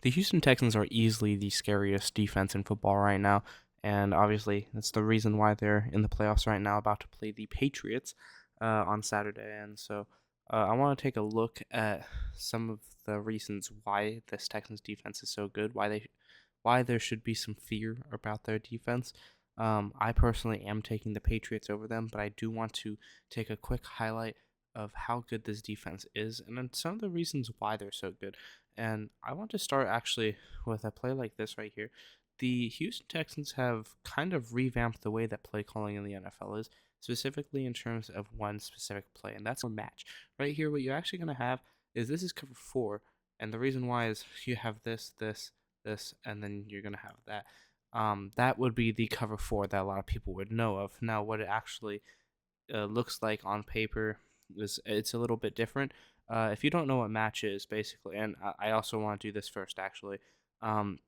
The Houston Texans are easily the scariest defense in football right now, and obviously that's the reason why they're in the playoffs right now, about to play the Patriots on Saturday. And so I want to take a look at some of the reasons why this Texans defense is so good, why there should be some fear about their defense. I personally am taking the Patriots over them, but I do want to take a quick highlight of how good this defense is and then some of the reasons why they're so good. And I want to start actually with a play like this right here. The Houston Texans have kind of revamped the way that play calling in the NFL is, specifically in terms of one specific play, and that's a match. Right here, what you're actually going to have is this is cover four, and the reason why is you have this, and then you're going to have that. That would be the cover four that a lot of people would know of. Now, what it actually looks like on paper is it's a little bit different. If you don't know what match is, basically, and I also want to do this first, actually. Um,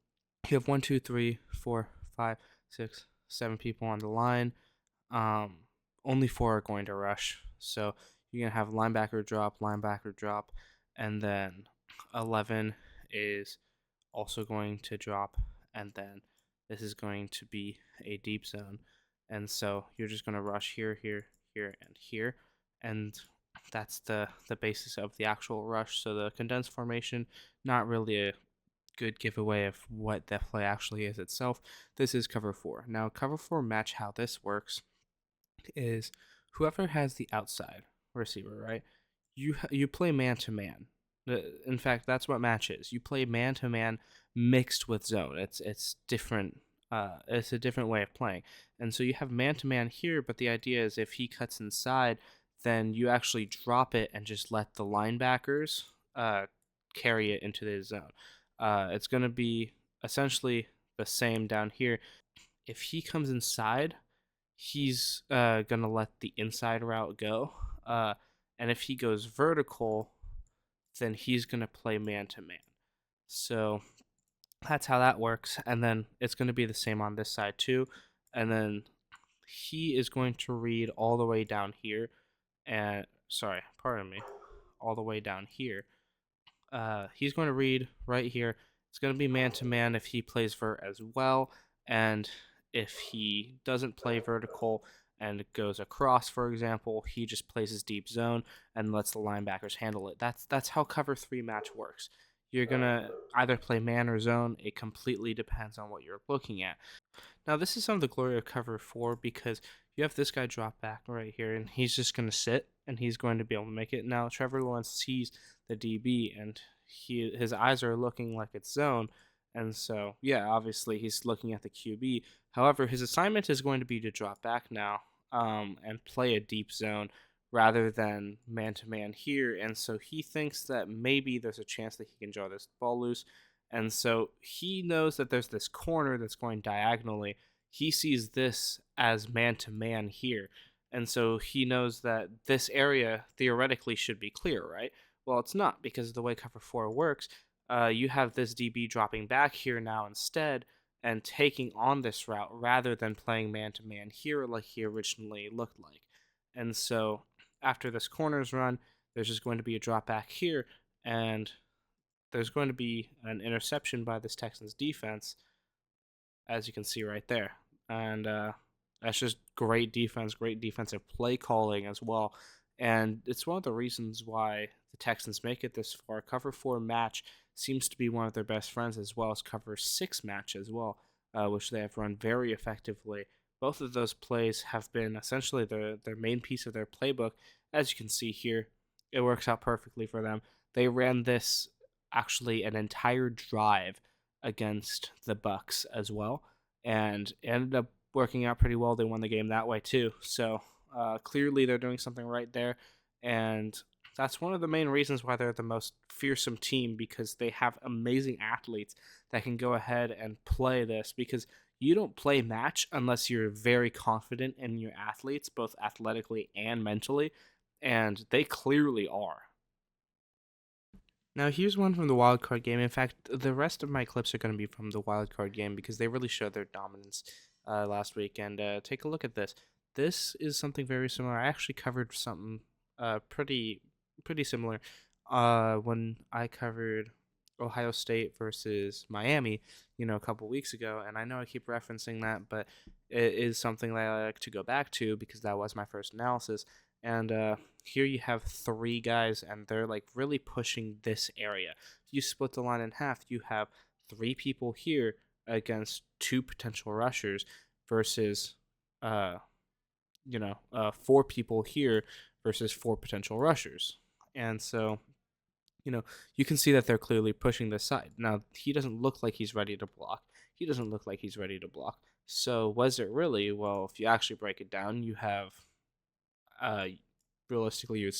you have one, two, three, four, five, six, 7 people on the line. Um, Only 4 are going to rush, so you're gonna have linebacker drop, and then 11 is also going to drop, and then this is going to be a deep zone. And so you're just going to rush here, here, here, and here. And that's the basis of the actual rush. So the condensed formation, not really a good giveaway of what that play actually is itself. This is cover four. Now, cover four match, how this works is whoever has the outside receiver, right? You play man to man. In fact, that's what match is. You play man to man mixed with zone. It's different. It's a different way of playing. And so you have man to man here, but the idea is if he cuts inside, then you actually drop it and just let the linebackers carry it into the zone. It's going to be essentially the same down here. If he comes inside, he's going to let the inside route go. And if he goes vertical, then he's going to play man to man. So that's how that works. And then it's going to be the same on this side too. And then he is going to read all the way down here. And sorry, pardon me, all the way down here. He's going to read right here. It's going to be man to man if he plays vert as well. And if he doesn't play vertical and goes across, for example, he just plays his deep zone and lets the linebackers handle it. That's how cover three match works. You're gonna either play man or zone. It completely depends on what you're looking at. Now, this is some of the glory of cover four because you have this guy drop back right here, and he's just going to sit, and he's going to be able to make it. Now, Trevor Lawrence sees the DB, and his eyes are looking like it's zone, and so, yeah, obviously he's looking at the QB. However, his assignment is going to be to drop back now and play a deep zone rather than man-to-man here, and so he thinks that maybe there's a chance that he can draw this ball loose, and so he knows that there's this corner that's going diagonally. He sees this as man to man here. And so he knows that this area theoretically should be clear, right? Well, it's not because of the way cover four works. You have this DB dropping back here now instead and taking on this route rather than playing man to man here like he originally looked like. And so after this corner's run, there's just going to be a drop back here, and there's going to be an interception by this Texans defense, as you can see right there. And that's just great defense, great defensive play calling as well. And it's one of the reasons why the Texans make it this far. Cover four match seems to be one of their best friends, as well as cover six match as well, which they have run very effectively. Both of those plays have been essentially their main piece of their playbook. As you can see here, it works out perfectly for them. They ran this actually an entire drive against the Bucks as well, and it ended up working out pretty well. They won the game that way too. So clearly they're doing something right there, and that's one of the main reasons why they're the most fearsome team, because they have amazing athletes that can go ahead and play this, because you don't play match unless you're very confident in your athletes, both athletically and mentally, and they clearly are. Now, here's one from the wild card game. In fact, the rest of my clips are going to be from the wild card game because they really showed their dominance last week. And take a look at this. This is something very similar. I actually covered something pretty similar when I covered Ohio State versus Miami, a couple weeks ago. And I know I keep referencing that, but it is something that I like to go back to because that was my first analysis. And here you have three guys, and they're like really pushing this area. If you split the line in half, you have three people here against two potential rushers versus, uh, four people here versus four potential rushers. And so you know, you can see that they're clearly pushing this side. Now, he doesn't look like he's ready to block. He doesn't look like he's ready to block. So, was it really? Well, if you actually break it down, you have, uh, realistically,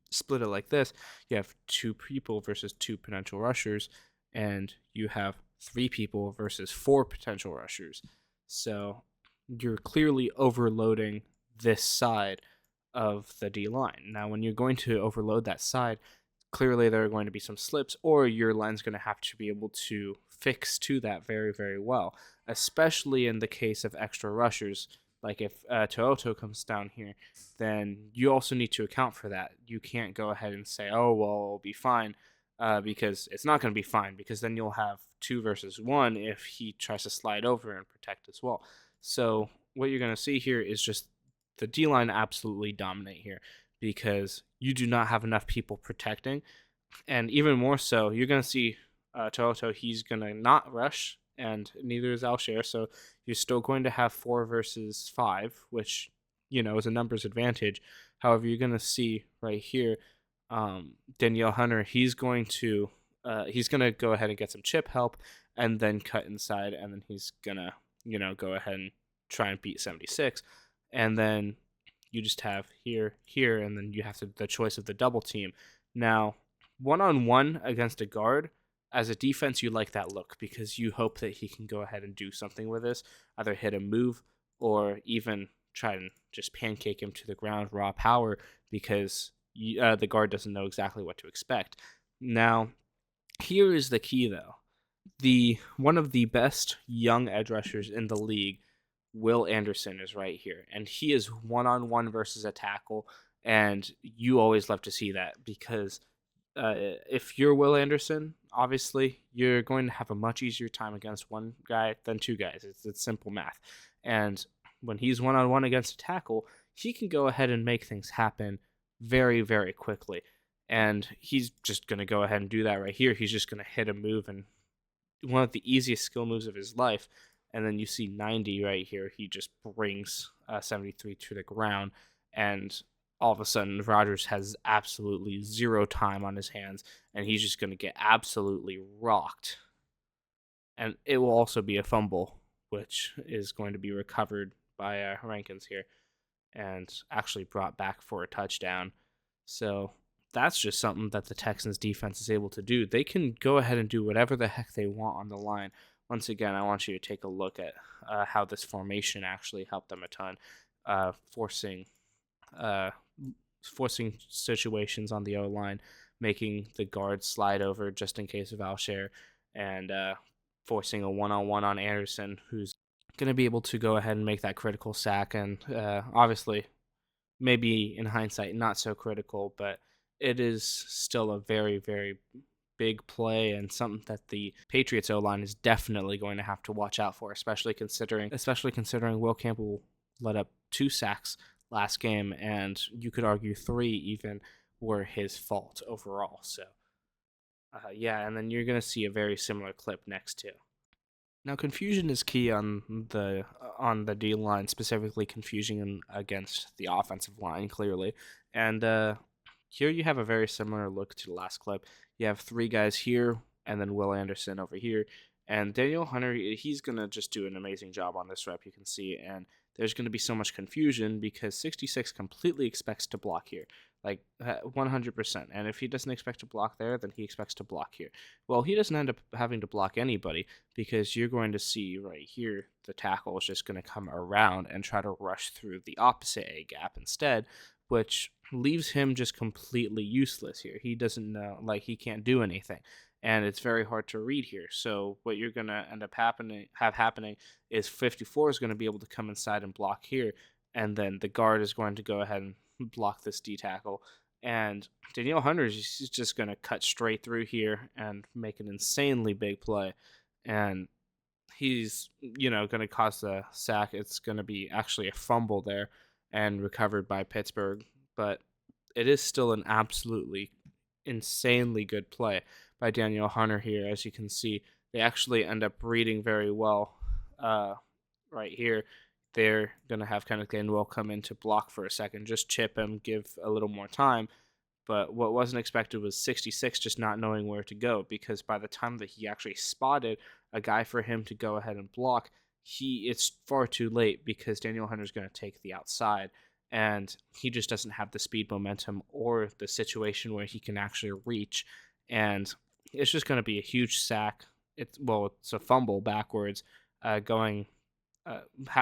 split it like this. You have two people versus two potential rushers, and you have three people versus four potential rushers. So, you're clearly overloading this side of the D line. Now, when you're going to overload that side, clearly there are going to be some slips, or your line's going to have to be able to fix to that very, very well, especially in the case of extra rushers. Like if To'oto comes down here, then you also need to account for that. You can't go ahead and say, oh, well, it'll be fine, because it's not going to be fine, because then you'll have two versus one if he tries to slide over and protect as well. So what you're going to see here is just the D line absolutely dominate here because you do not have enough people protecting. And even more so, you're going to see To'oto, he's going to not rush, and neither is Alshare. So you're still going to have 4 versus 5, which, is a numbers advantage. However, you're going to see right here, Danielle Hunter, he's going to go ahead and get some chip help and then cut inside, and then he's going to, go ahead and try and beat 76. And then you just have here, and then you have the choice of the double team. Now, one-on-one against a guard, as a defense, you like that look because you hope that he can go ahead and do something with this, either hit a move or even try and just pancake him to the ground, raw power, because the guard doesn't know exactly what to expect. Now, here is the key, though. One of the best young edge rushers in the league, Will Anderson, is right here, and he is one-on-one versus a tackle, and you always love to see that because if you're Will Anderson, obviously you're going to have a much easier time against one guy than two guys. It's simple math, and when he's one-on-one against a tackle, he can go ahead and make things happen very, very quickly, and he's just going to go ahead and do that right here. He's just going to hit a move, and one of the easiest skill moves of his life. And then you see 90 right here. He just brings 73 to the ground. And all of a sudden, Rodgers has absolutely zero time on his hands. And he's just going to get absolutely rocked. And it will also be a fumble, which is going to be recovered by Rankins here and actually brought back for a touchdown. So that's just something that the Texans defense is able to do. They can go ahead and do whatever the heck they want on the line. Once again, I want you to take a look at how this formation actually helped them a ton, forcing situations on the O line, making the guards slide over just in case of Alshare, and forcing a one-on-one on Anderson, who's going to be able to go ahead and make that critical sack. And obviously, maybe in hindsight, not so critical, but it is still a very, very big play and something that the Patriots O-line is definitely going to have to watch out for, especially considering Will Campbell let up 2 sacks last game, and you could argue 3 even were his fault overall. So, and then you're going to see a very similar clip next too. Now, confusion is key on the D line, specifically confusion against the offensive line, clearly. And here you have a very similar look to the last clip. You have 3 guys here, and then Will Anderson over here. And Daniel Hunter, he's going to just do an amazing job on this rep, you can see. And there's going to be so much confusion because 66 completely expects to block here, like 100%. And if he doesn't expect to block there, then he expects to block here. Well, he doesn't end up having to block anybody because you're going to see right here the tackle is just going to come around and try to rush through the opposite A gap instead, which leaves him just completely useless here. He doesn't know, he can't do anything. And it's very hard to read here. So what you're going to end up happening is 54 is going to be able to come inside and block here, and then the guard is going to go ahead and block this D tackle, And Danielle Hunter is just going to cut straight through here and make an insanely big play. And he's, going to cause the sack. It's going to be actually a fumble there and recovered by Pittsburgh. But it is still an absolutely insanely good play by Danielle Hunter here. As you can see, they actually end up reading very well right here. They're going to have Kenneth Gainwell come in to block for a second, just chip him, give a little more time. But what wasn't expected was 66 just not knowing where to go, because by the time that he actually spotted a guy for him to go ahead and block, it's far too late because Daniel Hunter's going to take the outside, and he just doesn't have the speed, momentum, or the situation where he can actually reach, and it's just going to be a huge sack. It's a fumble backwards, going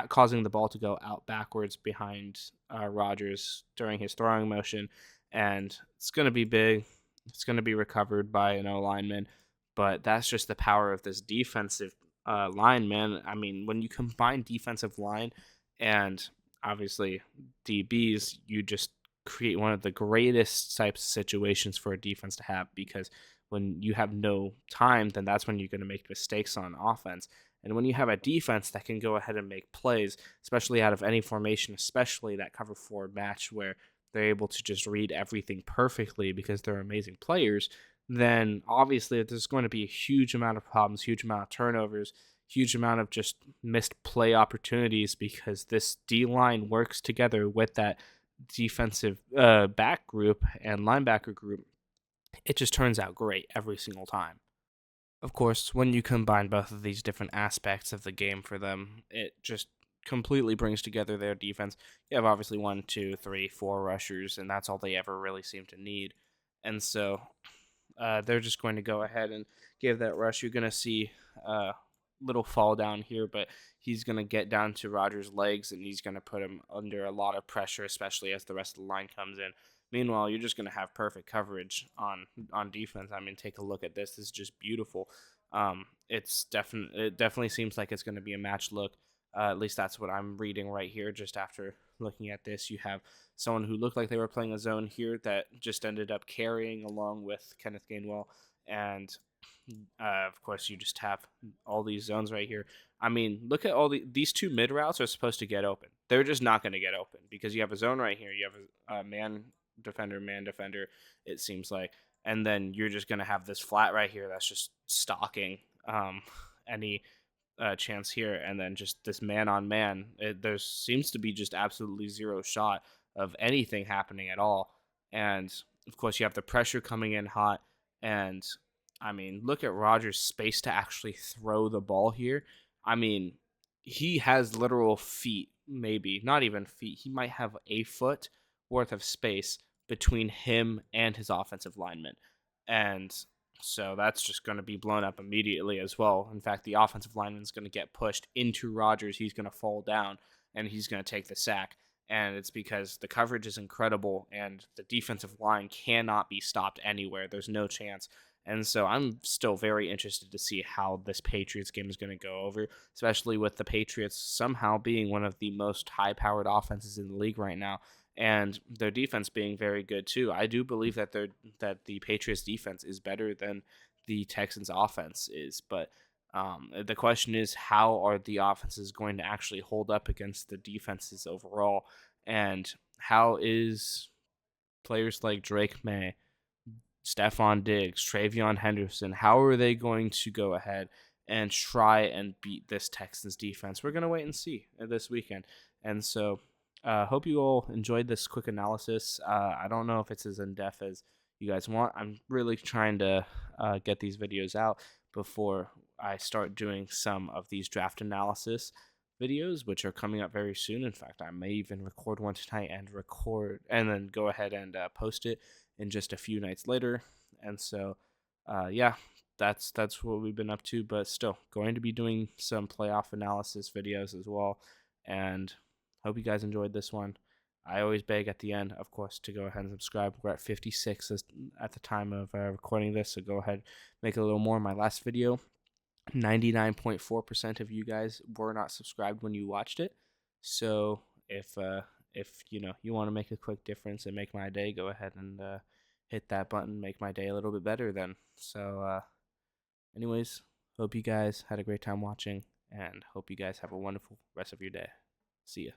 causing the ball to go out backwards behind Rodgers during his throwing motion, and it's going to be big. It's going to be recovered by an O lineman, but that's just the power of this defensive line, man. I mean, when you combine defensive line and obviously DBs, you just create one of the greatest types of situations for a defense to have, because when you have no time, then that's when you're going to make mistakes on offense. And when you have a defense that can go ahead and make plays, especially out of any formation, especially that cover four match where they're able to just read everything perfectly because they're amazing players, then obviously there's going to be a huge amount of problems, huge amount of turnovers, huge amount of just missed play opportunities, because this D line works together with that defensive back group and linebacker group. It just turns out great every single time. Of course, when you combine both of these different aspects of the game for them, it just completely brings together their defense. You have obviously one, two, three, four rushers, and that's all they ever really seem to need. And so they're just going to go ahead and give that rush. You're going to see a little fall down here, but he's going to get down to Rodgers' legs, and he's going to put him under a lot of pressure, especially as the rest of the line comes in. Meanwhile, you're just going to have perfect coverage on defense. I mean, take a look at this. This is just beautiful. It definitely seems like it's going to be a match look. At least that's what I'm reading right here. Just after looking at this, you have someone who looked like they were playing a zone here that just ended up carrying along with Kenneth Gainwell, and of course, you just have all these zones right here. I mean, look at these two mid routes are supposed to get open. They're just not going to get open because you have a zone right here. You have a man defender. It seems like, and then you're just going to have this flat right here that's just stalking any chance here, and then just this man on man. There seems to be just absolutely zero shot of anything happening at all, and of course you have the pressure coming in hot, and I mean, look at Rodgers' space to actually throw the ball here. I mean, he has literal feet, maybe not even feet. He might have a foot worth of space between him and his offensive lineman, and so that's just going to be blown up immediately as well. In fact, the offensive lineman is going to get pushed into Rodgers. He's going to fall down, and he's going to take the sack. And it's because the coverage is incredible, and the defensive line cannot be stopped anywhere. There's no chance. And so I'm still very interested to see how this Patriots game is going to go over, especially with the Patriots somehow being one of the most high-powered offenses in the league right now, and their defense being very good too. I do believe that the Patriots defense is better than the Texans offense is, but the question is, how are the offenses going to actually hold up against the defenses overall, and how is players like Drake May, Stephon Diggs, Travion Henderson, how are they going to go ahead and try and beat this Texans defense? We're going to wait and see this weekend. And so hope you all enjoyed this quick analysis. I don't know if it's as in-depth as you guys want. I'm really trying to get these videos out before I start doing some of these draft analysis videos, which are coming up very soon. In fact, I may even record one tonight and then go ahead and post it in just a few nights later. And so, yeah, that's what we've been up to. But still, going to be doing some playoff analysis videos as well. And hope you guys enjoyed this one. I always beg at the end, of course, to go ahead and subscribe. We're at 56 at the time of recording this, so go ahead, make it a little more. My last video, 99.4% of you guys were not subscribed when you watched it. So if if you want to make a quick difference and make my day, go ahead and hit that button, make my day a little bit better then. So, anyways, hope you guys had a great time watching, and hope you guys have a wonderful rest of your day. See ya.